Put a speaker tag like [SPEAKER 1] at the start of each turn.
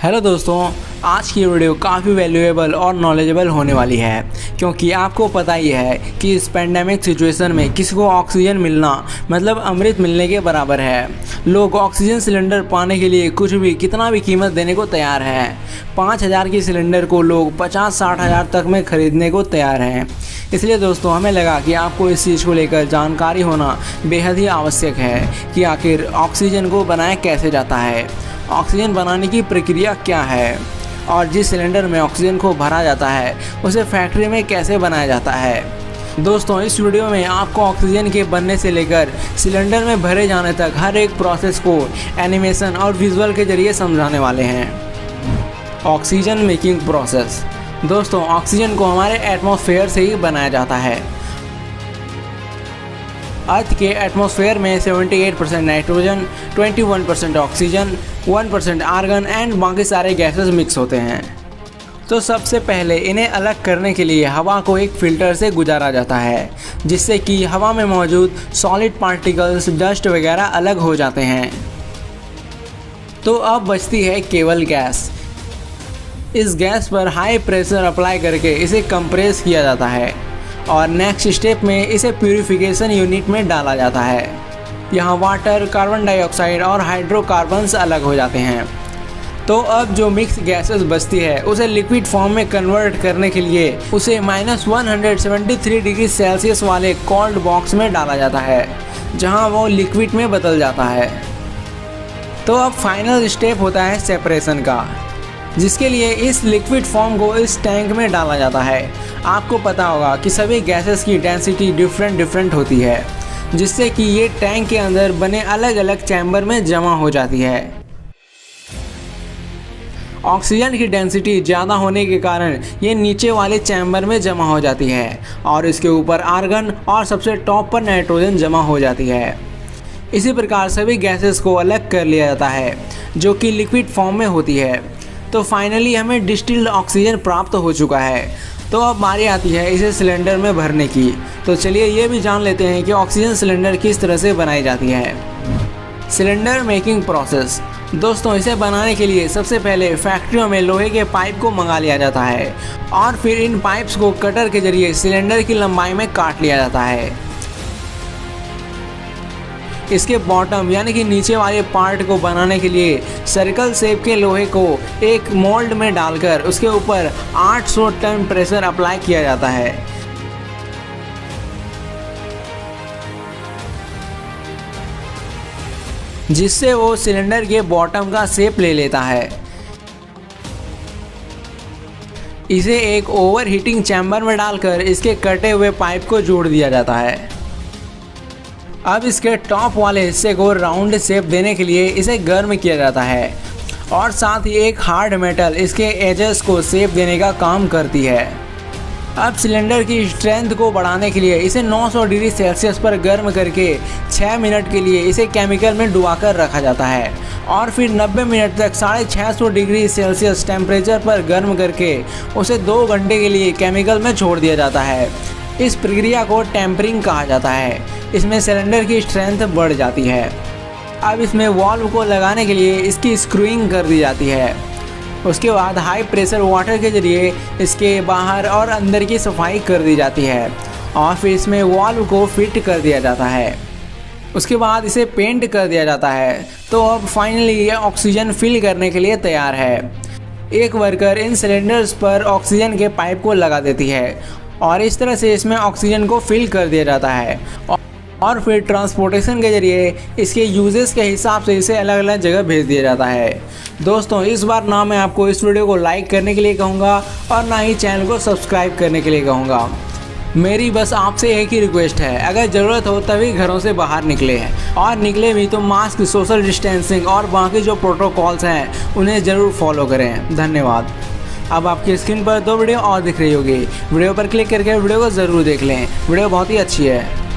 [SPEAKER 1] Hello दोस्तों, आज की वीडियो काफ़ी वैल्यूएबल और नॉलेजेबल होने वाली है क्योंकि आपको पता ही है कि इस पेंडेमिक सिचुएशन में किसी को ऑक्सीजन मिलना मतलब अमृत मिलने के बराबर है। लोग ऑक्सीजन सिलेंडर पाने के लिए कुछ भी कितना भी कीमत देने को तैयार हैं। 5,000 की सिलेंडर को लोग 50-60 हज़ार तक में ख़रीदने को तैयार हैं। इसलिए दोस्तों हमें लगा कि आपको इस चीज़ को लेकर जानकारी होना बेहद ही आवश्यक है कि आखिर ऑक्सीजन को बनाया कैसे जाता है, ऑक्सीजन बनाने की प्रक्रिया क्या है और जिस सिलेंडर में ऑक्सीजन को भरा जाता है उसे फैक्ट्री में कैसे बनाया जाता है। दोस्तों इस वीडियो में आपको ऑक्सीजन के बनने से लेकर सिलेंडर में भरे जाने तक हर एक प्रोसेस को एनिमेशन और विजुअल के जरिए समझाने वाले हैं। Oxygen making process. दोस्तों ऑक्सीजन को हमारे एटमॉस्फेयर से ही बनाया जाता है। अर्थ के एटमॉस्फेयर में 78% नाइट्रोजन, 21% ऑक्सीजन, 1% आर्गन एंड बाकी सारे गैसेस मिक्स होते हैं। तो सबसे पहले इन्हें अलग करने के लिए हवा को एक फ़िल्टर से गुजारा जाता है जिससे कि हवा में मौजूद सॉलिड पार्टिकल्स, डस्ट वगैरह अलग हो जाते हैं। तो अब बचती है केवल गैस। इस गैस पर हाई प्रेशर अप्लाई करके इसे कंप्रेस किया जाता है और नेक्स्ट स्टेप में इसे प्यूरिफिकेशन यूनिट में डाला जाता है। यहाँ वाटर, कार्बन डाइऑक्साइड और हाइड्रोकार्बन्स अलग हो जाते हैं। तो अब जो मिक्स गैसेस बचती है उसे लिक्विड फॉर्म में कन्वर्ट करने के लिए उसे -173 डिग्री सेल्सियस वाले कोल्ड बॉक्स में डाला जाता है जहाँ वो लिक्विड में बदल जाता है। तो अब फाइनल स्टेप होता है सेपरेशन का, जिसके लिए इस लिक्विड फॉर्म को इस टैंक में डाला जाता है। आपको पता होगा कि सभी गैसेस की डेंसिटी डिफरेंट होती है जिससे कि ये टैंक के अंदर बने अलग अलग चैम्बर में जमा हो जाती है। ऑक्सीजन की डेंसिटी ज़्यादा होने के कारण ये नीचे वाले चैम्बर में जमा हो जाती है और इसके ऊपर आर्गन और सबसे टॉप पर नाइट्रोजन जमा हो जाती है। इसी प्रकार सभी गैसेस को अलग कर लिया जाता है जो कि लिक्विड फॉर्म में होती है। तो फाइनली हमें डिस्टिल्ड ऑक्सीजन प्राप्त हो चुका है। तो अब बारी आती है इसे सिलेंडर में भरने की। तो चलिए ये भी जान लेते हैं कि ऑक्सीजन सिलेंडर किस तरह से बनाई जाती है। Cylinder making process. दोस्तों इसे बनाने के लिए सबसे पहले फैक्ट्रियों में लोहे के पाइप को मंगा लिया जाता है और फिर इन पाइप्स को कटर के जरिए सिलेंडर की लंबाई में काट लिया जाता है। इसके बॉटम यानी कि नीचे वाले पार्ट को बनाने के लिए सर्कल शेप के लोहे को एक मोल्ड में डालकर उसके ऊपर 800 टन प्रेशर अप्लाई किया जाता है। जिससे वो सिलेंडर के बॉटम का शेप ले लेता है। इसे एक ओवर हीटिंग चैम्बर में डालकर इसके कटे हुए पाइप को जोड़ दिया जाता है। अब इसके टॉप वाले हिस्से को राउंड शेप देने के लिए इसे गर्म किया जाता है और साथ ही एक हार्ड मेटल इसके एजेस को शेप देने का काम करती है। अब सिलेंडर की स्ट्रेंथ को बढ़ाने के लिए इसे 900 डिग्री सेल्सियस पर गर्म करके 6 मिनट के लिए इसे केमिकल में डुबाकर रखा जाता है और फिर 90 मिनट तक 650 डिग्री सेल्सियस टेम्परेचर पर गर्म करके उसे 2 घंटे के लिए केमिकल में छोड़ दिया जाता है। इस प्रक्रिया को टेम्परिंग कहा जाता है। इसमें सिलेंडर की स्ट्रेंथ बढ़ जाती है। अब इसमें वाल्व को लगाने के लिए इसकी स्क्रूइंग कर दी जाती है। उसके बाद हाई प्रेशर वाटर के जरिए इसके बाहर और अंदर की सफाई कर दी जाती है और फिर इसमें वाल्व को फिट कर दिया जाता है। उसके बाद इसे पेंट कर दिया जाता है। तो अब फाइनली ये ऑक्सीजन फिल करने के लिए तैयार है। एक वर्कर इन सिलेंडर्स पर ऑक्सीजन के पाइप को लगा देती है और इस तरह से इसमें ऑक्सीजन को फिल कर दिया जाता है और फिर ट्रांसपोर्टेशन के जरिए इसके यूजेस के हिसाब से इसे अलग अलग जगह भेज दिया जाता है। दोस्तों इस बार ना मैं आपको इस वीडियो को लाइक करने के लिए कहूँगा और ना ही चैनल को सब्सक्राइब करने के लिए कहूँगा। मेरी बस आपसे एक ही रिक्वेस्ट है, अगर ज़रूरत हो तभी घरों से बाहर निकले हैं और निकले भी तो मास्क, सोशल डिस्टेंसिंग और बाकी जो प्रोटोकॉल्स हैं उन्हें ज़रूर फॉलो करें। धन्यवाद। अब आपकी स्क्रीन पर 2 वीडियो और दिख रही होगी। वीडियो पर क्लिक करके वीडियो को ज़रूर देख लें। वीडियो बहुत ही अच्छी है।